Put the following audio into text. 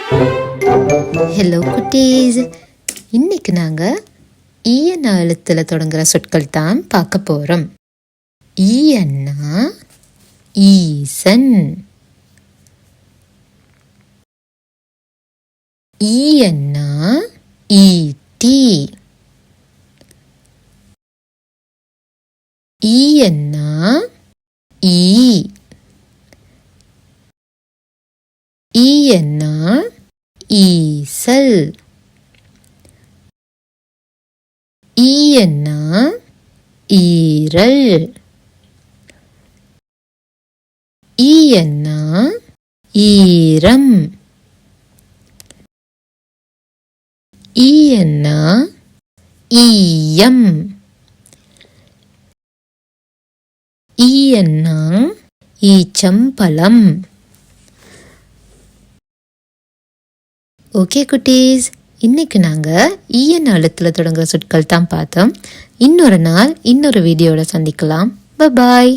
Hello குட்டீஸ், இன்னைக்கு நாங்கள் ஈயன்னா எழுத்தில் தொடங்குற சொற்கள் தான் பார்க்க போகிறோம். ஈயன்னா ஈசன், ஈயன்னா ஈட்டி, ஈயன்னா ஈ, ஈயன்னா ஈசல், ஈயன்னா ஈரல், ஈயன்னா ஈரம், ஈயன்னா ஈயம், ஈயன்னா ஈச்சம்பழம். ஓகே குட்டீஸ், இன்னைக்கு நாங்கள் ஈயன்னா எழுத்தில் தொடங்குற சொற்கள் தான் பார்த்தோம். இன்னொரு நாள் இன்னொரு வீடியோட சந்திக்கலாம். பாய்.